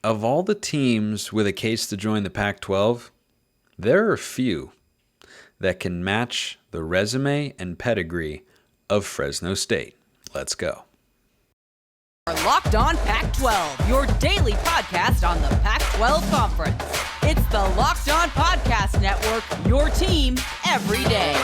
of all the teams with a case to join the Pac-12, there are few that can match the resume and pedigree of Fresno State. Let's go. Locked On Pac-12, your daily podcast on the Pac-12 Conference. It's the Locked On Podcast Network, your team every day.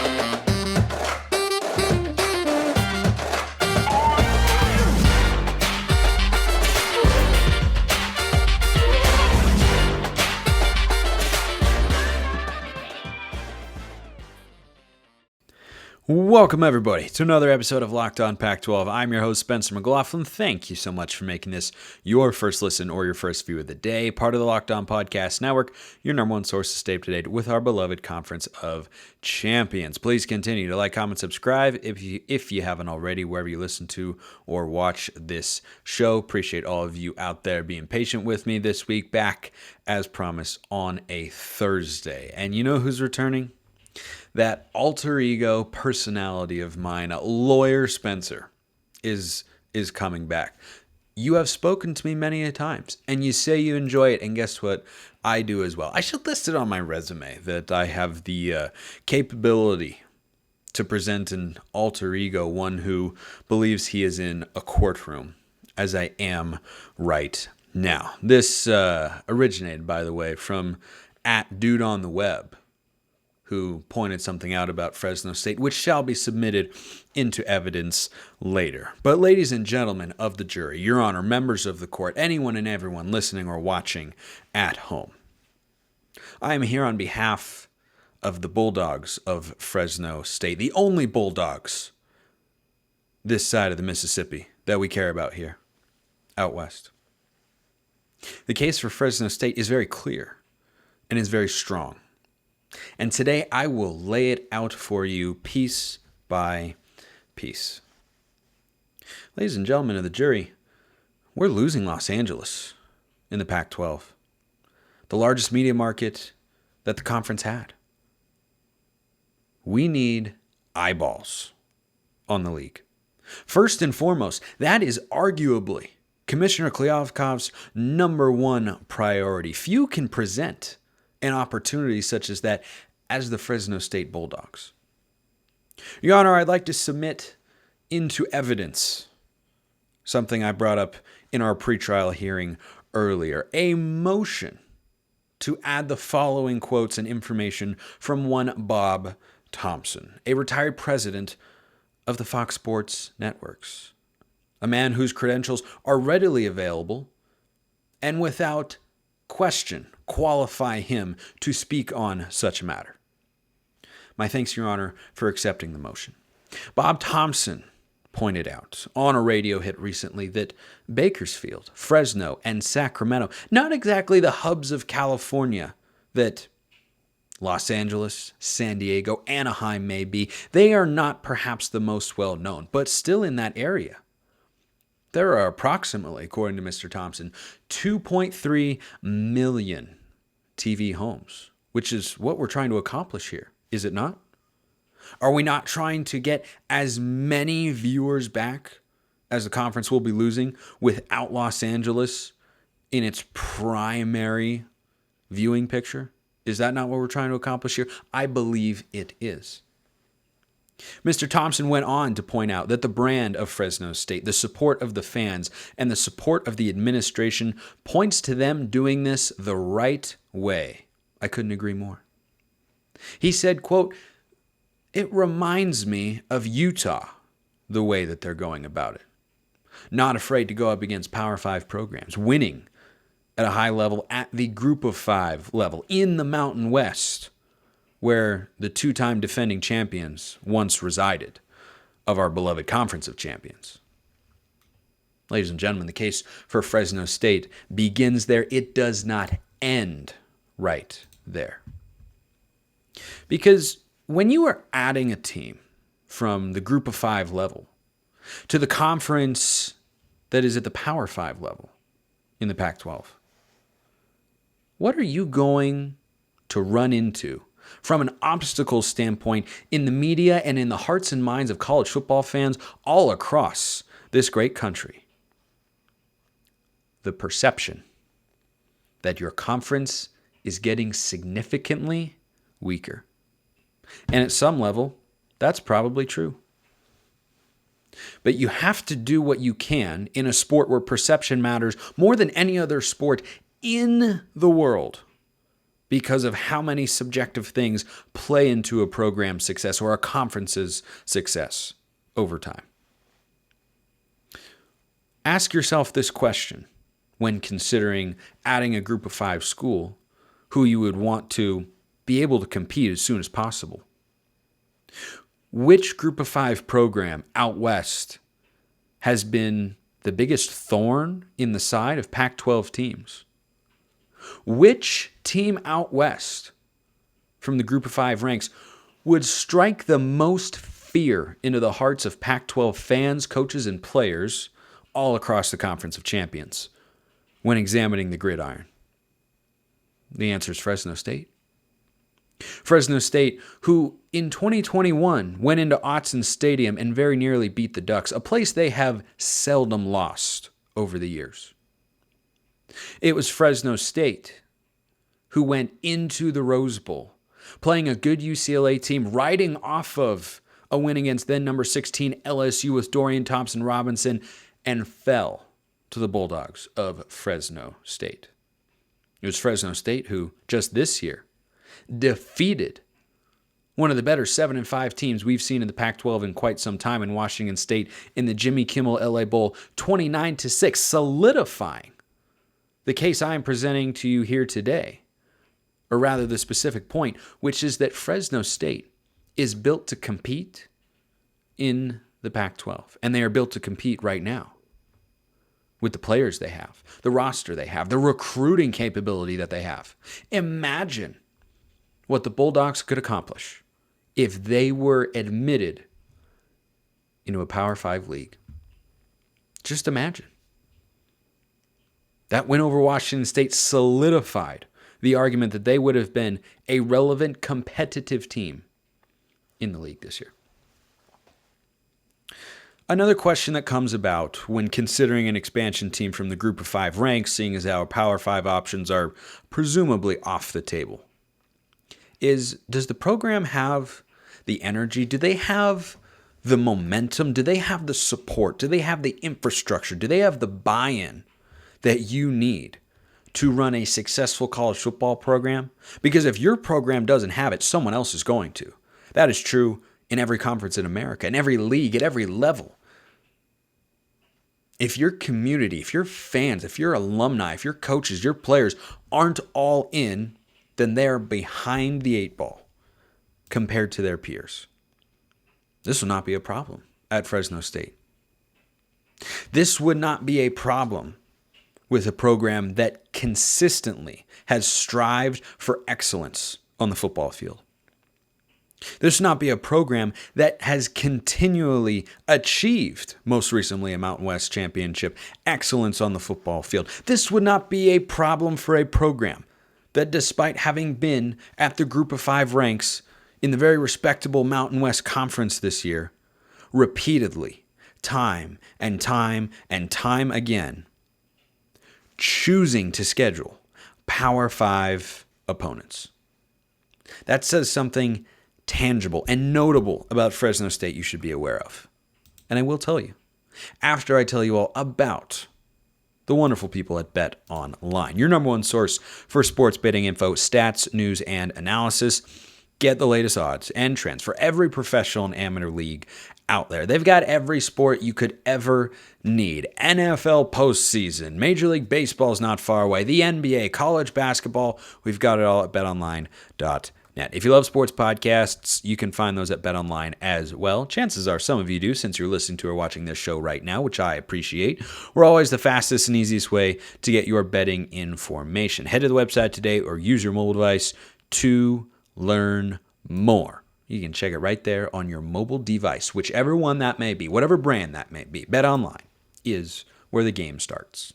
Welcome, everybody, to another episode of Locked On Pac-12. I'm your host, Spencer McLaughlin. Thank you so much for making this your first listen or your first view of the day. Part of the Locked On Podcast Network, your number one source to stay up to date with our beloved Conference of Champions. Please continue to like, comment, subscribe if you haven't already, wherever you listen to or watch this show. Appreciate all of you out there being patient with me this week, back as promised on a Thursday. And you know who's returning? That alter ego personality of mine, Lawyer Spencer, is coming back. You have spoken to me many a times, and you say you enjoy it, and guess what? I do as well. I should list it on my resume that I have the capability to present an alter ego, one who believes he is in a courtroom, as I am right now. This originated, by the way, from @DudeOnTheWeb, who pointed something out about Fresno State, which shall be submitted into evidence later. But ladies and gentlemen of the jury, Your Honor, members of the court, anyone and everyone listening or watching at home, I am here on behalf of the Bulldogs of Fresno State, the only Bulldogs this side of the Mississippi that we care about here, out west. The case for Fresno State is very clear and is very strong. And today I will lay it out for you piece by piece. Ladies and gentlemen of the jury, we're losing Los Angeles in the Pac-12, the largest media market that the conference had. We need eyeballs on the league. First and foremost, that is arguably Commissioner Kliavkoff's number one priority. Few can present an opportunity such as that as the Fresno State Bulldogs. Your Honor, I'd like to submit into evidence something I brought up in our pretrial hearing earlier, a motion to add the following quotes and information from one Bob Thompson, a retired president of the Fox Sports networks, a man whose credentials are readily available and without question qualify him to speak on such a matter. My thanks, Your Honor, for accepting the motion. Bob Thompson pointed out on a radio hit recently that Bakersfield, Fresno, and Sacramento, not exactly the hubs of California that Los Angeles, San Diego, Anaheim may be, they are not perhaps the most well known, but still in that area. There are approximately, according to Mr. Thompson, 2.3 million TV homes, which is what we're trying to accomplish here, is it not? Are we not trying to get as many viewers back as the conference will be losing without Los Angeles in its primary viewing picture? Is that not what we're trying to accomplish here? I believe it is. Mr. Thompson went on to point out that the brand of Fresno State, the support of the fans, and the support of the administration points to them doing this the right way. I couldn't agree more. He said, quote, "It reminds me of Utah, the way that they're going about it. Not afraid to go up against Power 5 programs, winning at a high level at the Group of 5 level in the Mountain West, where the two-time defending champions once resided of our beloved Conference of Champions." Ladies and gentlemen, the case for Fresno State begins there. It does not end right there. Because when you are adding a team from the Group of 5 level to the conference that is at the Power 5 level in the Pac-12, what are you going to run into from an obstacle standpoint in the media and in the hearts and minds of college football fans all across this great country? The perception that your conference is getting significantly weaker. And at some level, that's probably true. But you have to do what you can in a sport where perception matters more than any other sport in the world because of how many subjective things play into a program's success or a conference's success over time. Ask yourself this question when considering adding a group of 5 school who you would want to be able to compete as soon as possible. Which group of 5 program out west has been the biggest thorn in the side of Pac-12 teams? Which team out west from the group of 5 ranks would strike the most fear into the hearts of Pac-12 fans, coaches, and players all across the Conference of Champions when examining the gridiron? The answer is Fresno State. Fresno State, who in 2021 went into Autzen Stadium and very nearly beat the Ducks, a place they have seldom lost over the years. It was Fresno State who went into the Rose Bowl, playing a good UCLA team, riding off of a win against then number 16 LSU with Dorian Thompson-Robinson, and fell to the Bulldogs of Fresno State. It was Fresno State who, just this year, defeated one of the better 7-5 teams we've seen in the Pac-12 in quite some time in Washington State in the Jimmy Kimmel LA Bowl, 29-6, solidifying the case I am presenting to you here today, or rather the specific point, which is that Fresno State is built to compete in the Pac-12, and they are built to compete right now with the players they have, the roster they have, the recruiting capability that they have. Imagine what the Bulldogs could accomplish if they were admitted into a Power 5 league. Just imagine. That win over Washington State solidified the argument that they would have been a relevant competitive team in the league this year. Another question that comes about when considering an expansion team from the group of 5 ranks, seeing as our Power 5 options are presumably off the table, is does the program have the energy? Do they have the momentum? Do they have the support? Do they have the infrastructure? Do they have the buy-in that you need to run a successful college football program? Because if your program doesn't have it, someone else is going to. That is true in every conference in America, in every league, at every level. If your community, if your fans, if your alumni, if your coaches, your players aren't all in, then they're behind the 8 ball compared to their peers. This will not be a problem at Fresno State. This would not be a problem with a program that consistently has strived for excellence on the football field. This would not be a program that has continually achieved, most recently a Mountain West championship, excellence on the football field. This would not be a problem for a program that, despite having been at the group of 5 ranks in the very respectable Mountain West Conference this year, repeatedly, time and time and time again, choosing to schedule Power 5 opponents. That says something tangible and notable about Fresno State you should be aware of. And I will tell you, after I tell you all about the wonderful people at BetOnline, your number one source for sports betting info, stats, news, and analysis. Get the latest odds and trends for every professional and amateur league out there. They've got every sport you could ever need. NFL postseason, Major League Baseball is not far away, the NBA, college basketball, we've got it all at betonline.net. If you love sports podcasts, you can find those at BetOnline as well. Chances are some of you do, since you're listening to or watching this show right now, which I appreciate. We're always the fastest and easiest way to get your betting information. Head to the website today or use your mobile device to learn more. You can check it right there on your mobile device, whichever one that may be, whatever brand that may be. BetOnline is where the game starts.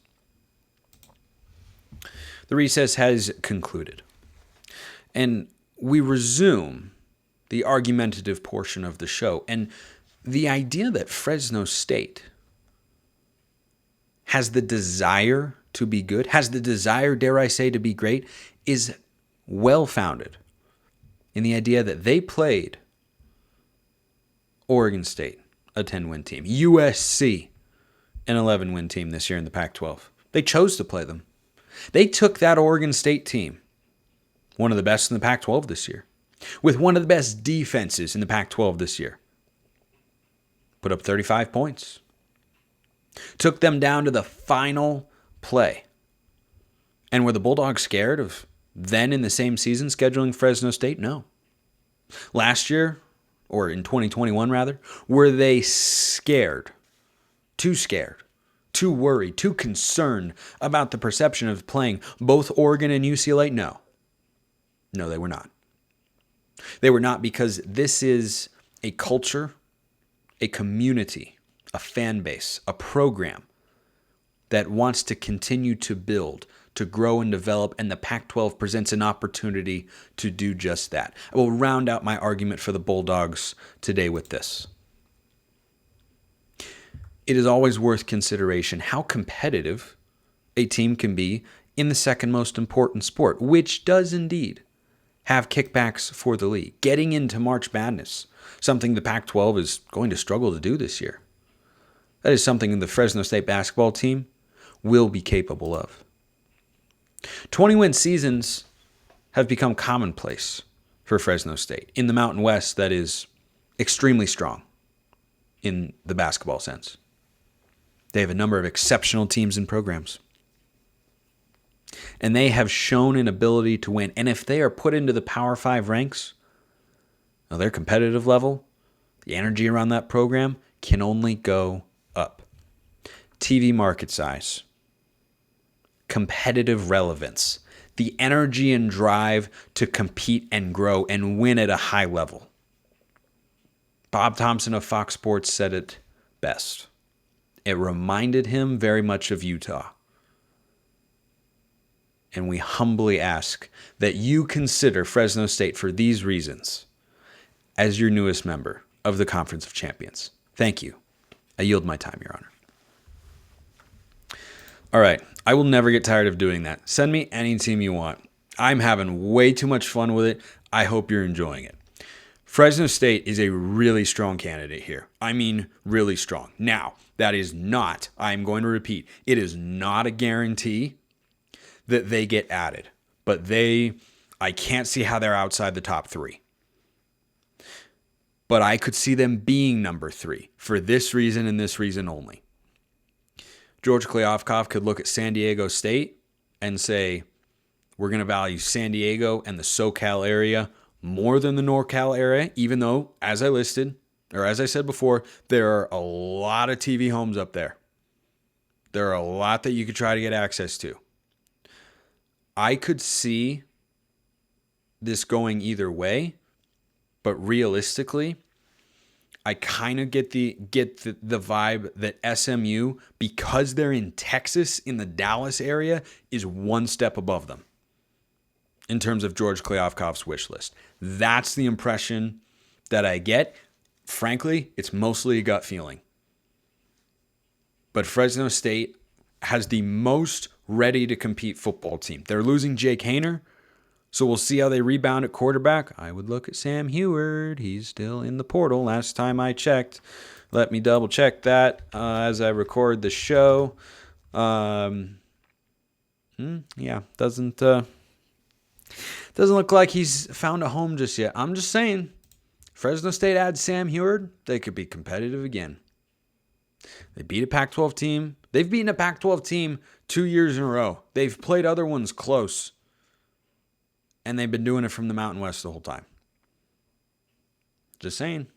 The recess has concluded, and we resume the argumentative portion of the show. And the idea that Fresno State has the desire to be good, has the desire, dare I say, to be great, is well-founded in the idea that they played Oregon State, a 10-win team, USC, an 11-win team this year in the Pac-12. They chose to play them. They took that Oregon State team, one of the best in the Pac-12 this year, with one of the best defenses in the Pac-12 this year, put up 35 points. Took them down to the final play. And were the Bulldogs scared of then in the same season scheduling Fresno State? No. Last year, or in 2021 rather, were they scared, too worried, too concerned about the perception of playing both Oregon and UCLA? No. No, they were not. They were not, because this is a culture, a community, a fan base, a program that wants to continue to build, to grow and develop, and the Pac-12 presents an opportunity to do just that. I will round out my argument for the Bulldogs today with this. It is always worth consideration how competitive a team can be in the second most important sport, which does indeed have kickbacks for the league. Getting into March Madness, something the Pac-12 is going to struggle to do this year. That is something the Fresno State basketball team will be capable of. 20-win seasons have become commonplace for Fresno State. In the Mountain West, that is extremely strong in the basketball sense. They have a number of exceptional teams and programs. And they have shown an ability to win. And if they are put into the Power 5 ranks, now their competitive level, the energy around that program can only go up. TV market size, competitive relevance, the energy and drive to compete and grow and win at a high level. Bob Thompson of Fox Sports said it best. It reminded him very much of Utah. And we humbly ask that you consider Fresno State for these reasons as your newest member of the Conference of Champions. Thank you. I yield my time, Your Honor. All right. I will never get tired of doing that. Send me any team you want. I'm having way too much fun with it. I hope you're enjoying it. Fresno State is a really strong candidate here. I mean, really strong. Now, that is not, I'm going to repeat, it is not a guarantee that they get added. But I can't see how they're outside the top 3. But I could see them being number 3 for this reason and this reason only. George Kliavkoff could look at San Diego State and say, we're going to value San Diego and the SoCal area more than the NorCal area, even though, as I said before, there are a lot of TV homes up there. There are a lot that you could try to get access to. I could see this going either way, but realistically, I kind of get the vibe that SMU, because they're in Texas, in the Dallas area, is one step above them in terms of George Kliavkoff's wish list. That's the impression that I get. Frankly, it's mostly a gut feeling. But Fresno State has the most ready-to-compete football team. They're losing Jake Haener, so we'll see how they rebound at quarterback. I would look at Sam Heward. He's still in the portal last time I checked. Let me double-check that as I record the show. Doesn't look like he's found a home just yet. I'm just saying, Fresno State adds Sam Heward, they could be competitive again. They beat a Pac-12 team. They've beaten a Pac-12 team 2 years in a row. They've played other ones close. And they've been doing it from the Mountain West the whole time. Just saying.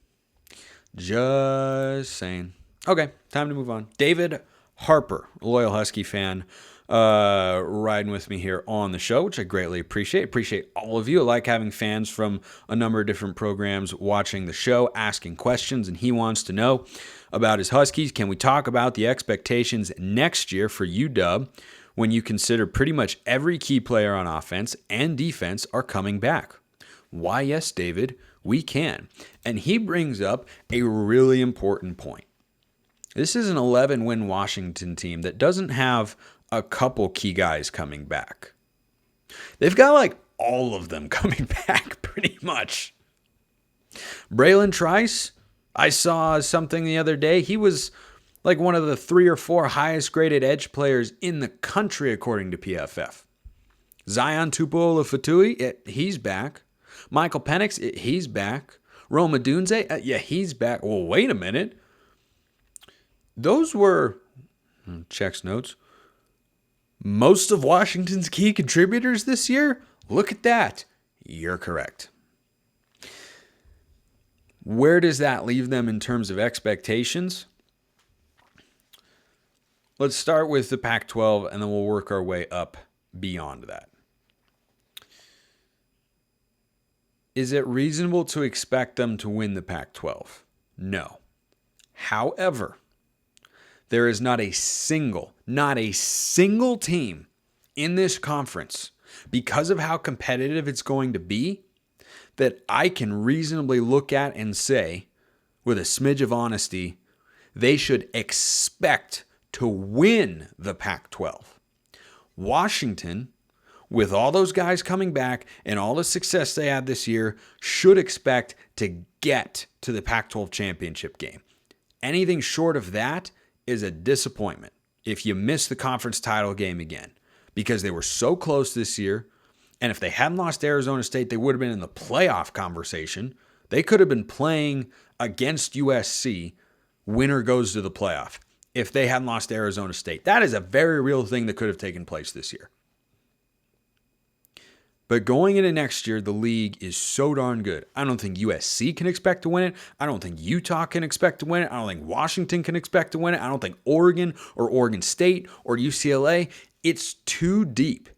Okay, time to move on. David Harper, loyal Husky fan, riding with me here on the show, which I greatly appreciate. Appreciate all of you. I like having fans from a number of different programs watching the show, asking questions, and he wants to know about his Huskies. Can we talk about the expectations next year for UW when you consider pretty much every key player on offense and defense are coming back? Why, yes, David, we can. And he brings up a really important point. This is an 11-win Washington team that doesn't have a couple key guys coming back. They've got like all of them coming back pretty much. Braylon Trice, I saw something the other day. He was like one of the 3 or 4 highest graded edge players in the country according to PFF. Zion Tupuola-Fatui, he's back. Michael Penix, he's back. Roma Dunze, yeah, he's back. Well, wait a minute. Those were, checks notes, most of Washington's key contributors this year? Look at that. You're correct. Where does that leave them in terms of expectations? Let's start with the Pac-12, and then we'll work our way up beyond that. Is it reasonable to expect them to win the Pac-12? No. However, there is not a single team in this conference, because of how competitive it's going to be, that I can reasonably look at and say, with a smidge of honesty, they should expect to win the Pac-12. Washington, with all those guys coming back and all the success they had this year, should expect to get to the Pac-12 championship game. Anything short of that is a disappointment if you miss the conference title game again, because they were so close this year, and if they hadn't lost to Arizona State, they would have been in the playoff conversation. They could have been playing against USC, winner goes to the playoff, if they hadn't lost to Arizona State. That is a very real thing that could have taken place this year. But going into next year, the league is so darn good. I don't think USC can expect to win it. I don't think Utah can expect to win it. I don't think Washington can expect to win it. I don't think Oregon or Oregon State or UCLA. It's too deep.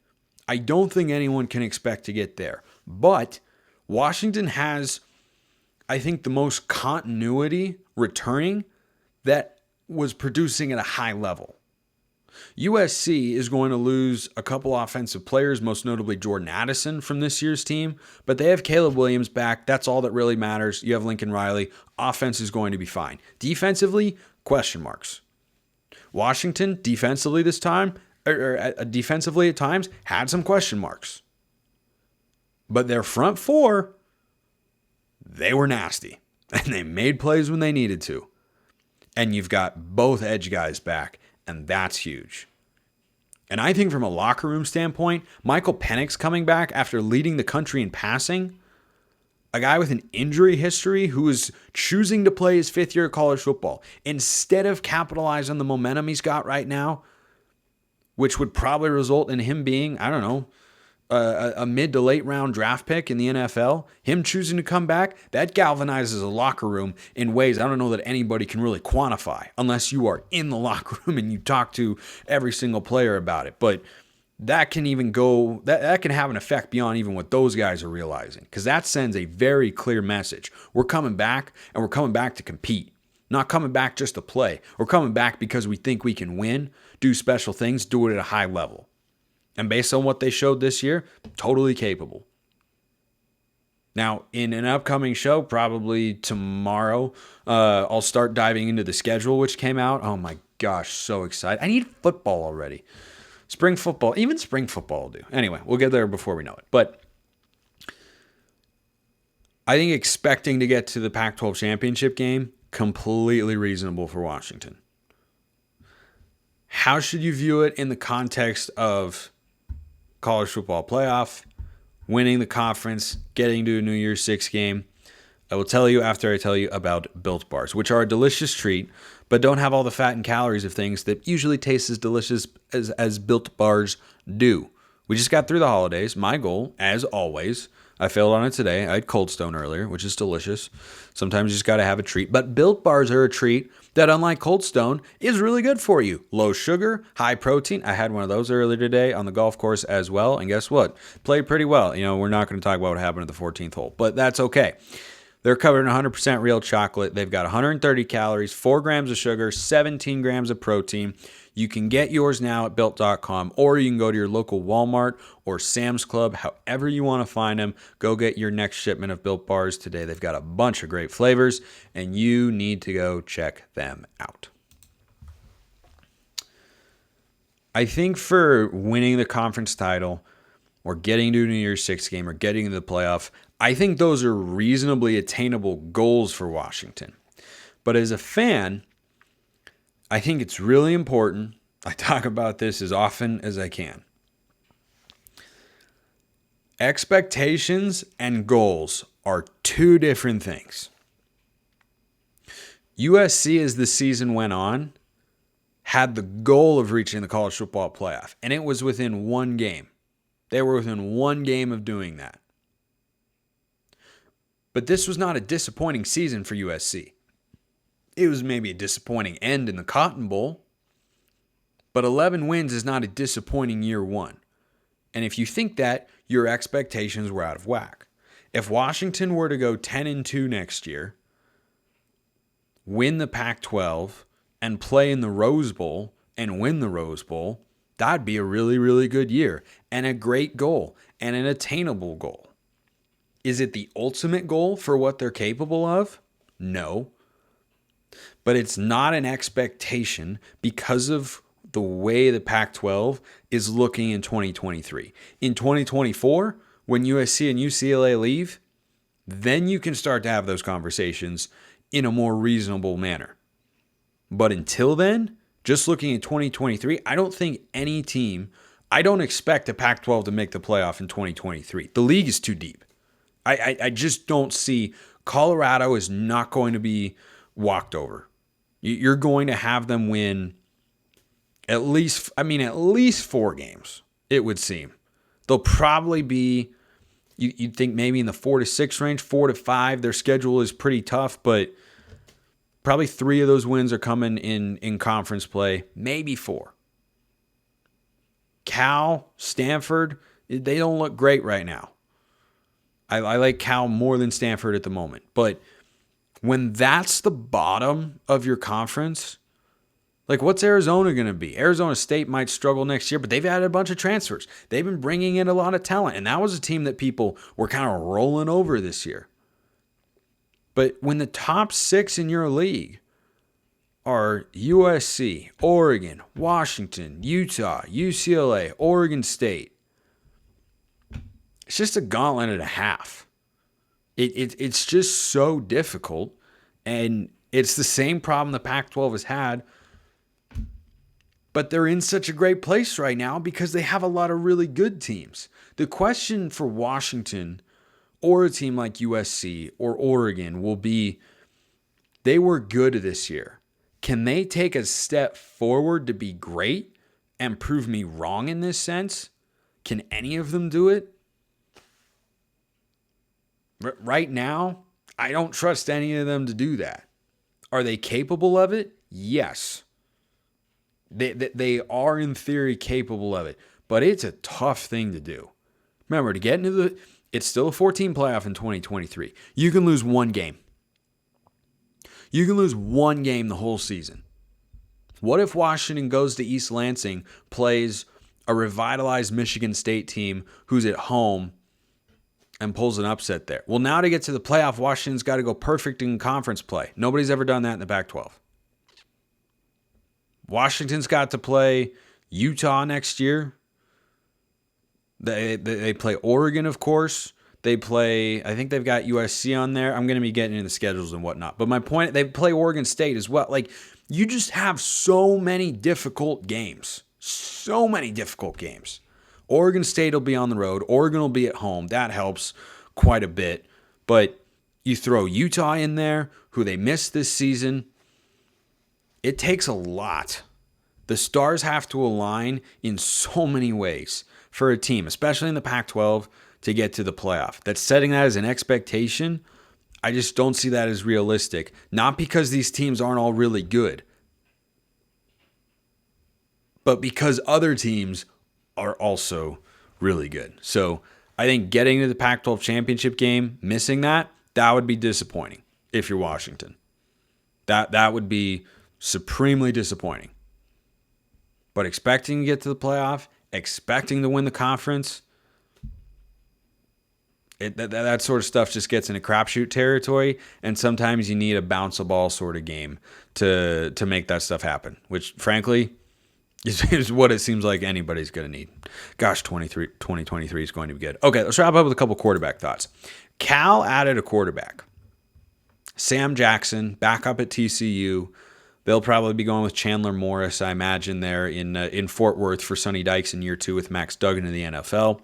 I don't think anyone can expect to get there. But Washington has, I think, the most continuity returning that was producing at a high level. USC is going to lose a couple offensive players, most notably Jordan Addison from this year's team, but they have Caleb Williams back. That's all that really matters. You have Lincoln Riley. Offense is going to be fine. Defensively, question marks. Washington, defensively this time, defensively at times, had some question marks. But their front four, they were nasty, and they made plays when they needed to. And you've got both edge guys back. And that's huge. And I think from a locker room standpoint, Michael Penix coming back after leading the country in passing, a guy with an injury history who is choosing to play his 5th year of college football instead of capitalize on the momentum he's got right now, which would probably result in him being, I don't know, a mid to late round draft pick in the NFL, him choosing to come back, that galvanizes a locker room in ways I don't know that anybody can really quantify unless you are in the locker room and you talk to every single player about it. But that can even go, that can have an effect beyond even what those guys are realizing, because that sends a very clear message. We're coming back, and we're coming back to compete. Not coming back just to play. We're coming back because we think we can win, do special things, do it at a high level. And based on what they showed this year, totally capable. Now, in an upcoming show, probably tomorrow, I'll start diving into the schedule, which came out. Oh my gosh, so excited. I need football already. Spring football, even spring football will do. Anyway, we'll get there before we know it. But I think expecting to get to the Pac-12 championship game, completely reasonable for Washington. How should you view it in the context of college football playoff, winning the conference, getting to a New Year's Six game? I will tell you after I tell you about Built Bars, which are a delicious treat, but don't have all the fat and calories of things that usually taste as delicious as Built Bars do. We just got through the holidays. My goal, as always, I failed on it today. I had Cold Stone earlier, which is delicious. Sometimes you just got to have a treat. But Built Bars are a treat that, unlike Cold Stone, is really good for you. Low sugar, high protein. I had one of those earlier today on the golf course as well. And guess what? Played pretty well. You know, we're not going to talk about what happened at the 14th hole, but that's okay. They're covered in 100% real chocolate. They've got 130 calories, 4 grams of sugar, 17 grams of protein. You can get yours now at Built.com, or you can go to your local Walmart or Sam's Club, however you want to find them. Go get your next shipment of Built Bars today. They've got a bunch of great flavors, and you need to go check them out. I think for winning the conference title or getting to a New Year's Six game or getting to the playoff, I think those are reasonably attainable goals for Washington. But as a fan, I think it's really important. I talk about this as often as I can. Expectations and goals are two different things. USC, as the season went on, had the goal of reaching the college football playoff, and it was within one game. They were within one game of doing that. But this was not a disappointing season for USC. It was maybe a disappointing end in the Cotton Bowl, but 11 wins is not a disappointing year one. And if you think that, your expectations were out of whack. If Washington were to go 10-2 next year, win the Pac-12, and play in the Rose Bowl and win the Rose Bowl, that'd be a really, really good year and a great goal and an attainable goal. Is it the ultimate goal for what they're capable of? No. But it's not an expectation because of the way the Pac-12 is looking in 2023. In 2024, when USC and UCLA leave, then you can start to have those conversations in a more reasonable manner. But until then, just looking at 2023, I don't think any team, I don't expect the Pac-12 to make the playoff in 2023. The league is too deep. I just don't see, Colorado is not going to be walked over. You're going to have them win at least 4 games, it would seem. They'll probably be, you'd think maybe in the 4 to 6 range, 4 to 5. Their schedule is pretty tough, but probably 3 of those wins are coming in conference play, maybe 4. Cal, Stanford, they don't look great right now. I like Cal more than Stanford at the moment. But when that's the bottom of your conference, like what's Arizona going to be? Arizona State might struggle next year, but they've had a bunch of transfers. They've been bringing in a lot of talent, and that was a team that people were kind of rolling over this year. But when the top 6 in your league are USC, Oregon, Washington, Utah, UCLA, Oregon State, it's just a gauntlet and a half. It's just so difficult, and it's the same problem the Pac-12 has had, but they're in such a great place right now because they have a lot of really good teams. The question for Washington or a team like USC or Oregon will be, they were good this year. Can they take a step forward to be great and prove me wrong in this sense? Can any of them do it? Right now, I don't trust any of them to do that. Are they capable of it? Yes. They are in theory capable of it, but it's a tough thing to do. Remember, to get into it's still a 14 playoff in 2023. You can lose one game. You can lose one game the whole season. What if Washington goes to East Lansing, plays a revitalized Michigan State team who's at home and pulls an upset there? Well, now to get to the playoff, Washington's got to go perfect in conference play. Nobody's ever done that in the Pac-12. Washington's got to play Utah next year. They play Oregon, of course. They play, I think they've got USC on there. I'm going to be getting into the schedules and whatnot. But my point, they play Oregon State as well. Like, you just have so many difficult games. So many difficult games. Oregon State will be on the road. Oregon will be at home. That helps quite a bit. But you throw Utah in there, who they missed this season. It takes a lot. The stars have to align in so many ways for a team, especially in the Pac-12, to get to the playoff. That's setting that as an expectation. I just don't see that as realistic. Not because these teams aren't all really good, but because other teams are also really good. So I think getting to the Pac-12 championship game, missing that would be disappointing if you're Washington. That would be supremely disappointing. But expecting to get to the playoff, expecting to win the conference, that sort of stuff just gets into crapshoot territory, and sometimes you need a bounce a ball sort of game to make that stuff happen, which frankly, is what it seems like anybody's going to need. Gosh, 2023 is going to be good. Okay, let's wrap up with a couple quarterback thoughts. Cal added a quarterback. Sam Jackson, back up at TCU. They'll probably be going with Chandler Morris, I imagine, there in Fort Worth for Sonny Dykes in year 2 with Max Duggan in the NFL.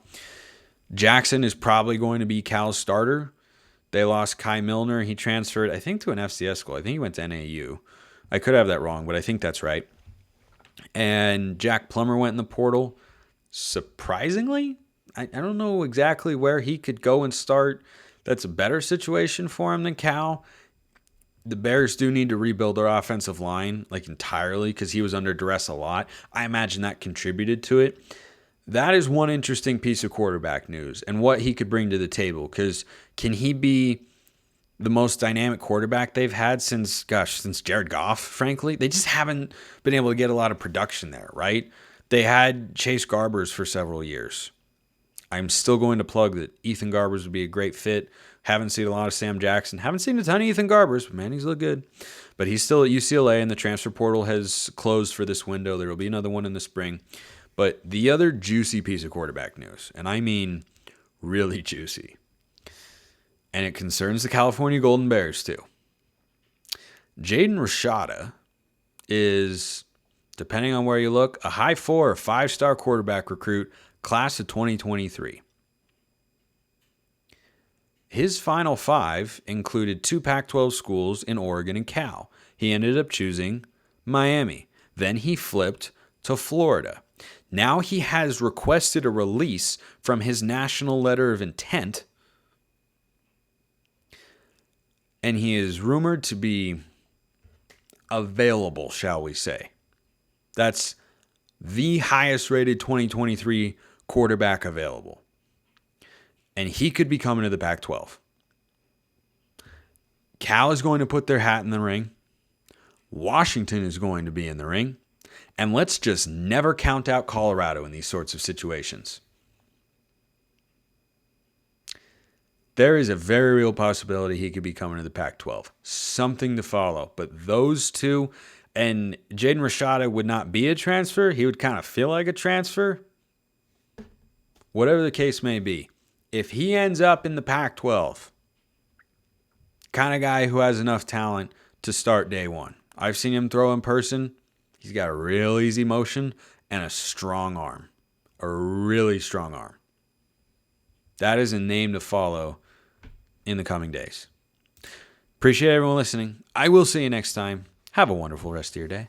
Jackson is probably going to be Cal's starter. They lost Kai Milner. He transferred, I think, to an FCS school. I think he went to NAU. I could have that wrong, but I think that's right. And Jack Plummer went in the portal. Surprisingly, I don't know exactly where he could go and start. That's a better situation for him than Cal. The Bears do need to rebuild their offensive line like entirely because he was under duress a lot. I imagine that contributed to it. That is one interesting piece of quarterback news and what he could bring to the table, because can he be the most dynamic quarterback they've had since Jared Goff, frankly? They just haven't been able to get a lot of production there, right? They had Chase Garbers for several years. I'm still going to plug that Ethan Garbers would be a great fit. Haven't seen a lot of Sam Jackson. Haven't seen a ton of Ethan Garbers, but man, he's looked good. But he's still at UCLA, and the transfer portal has closed for this window. There will be another one in the spring. But the other juicy piece of quarterback news, and I mean really juicy, and it concerns the California Golden Bears too. Jaden Rashada is, depending on where you look, a high 4 or 5-star quarterback recruit, class of 2023. His final 5 included 2 Pac-12 schools in Oregon and Cal. He ended up choosing Miami. Then he flipped to Florida. Now he has requested a release from his national letter of intent, and he is rumored to be available, shall we say. That's the highest rated 2023 quarterback available. And he could be coming to the Pac-12. Cal is going to put their hat in the ring. Washington is going to be in the ring. And let's just never count out Colorado in these sorts of situations. There is a very real possibility he could be coming to the Pac-12. Something to follow. But those two, and Jaden Rashada would not be a transfer. He would kind of feel like a transfer. Whatever the case may be. If he ends up in the Pac-12, kind of guy who has enough talent to start day one. I've seen him throw in person. He's got a real easy motion and a strong arm. A really strong arm. That is a name to follow in the coming days. Appreciate everyone listening. I will see you next time. Have a wonderful rest of your day.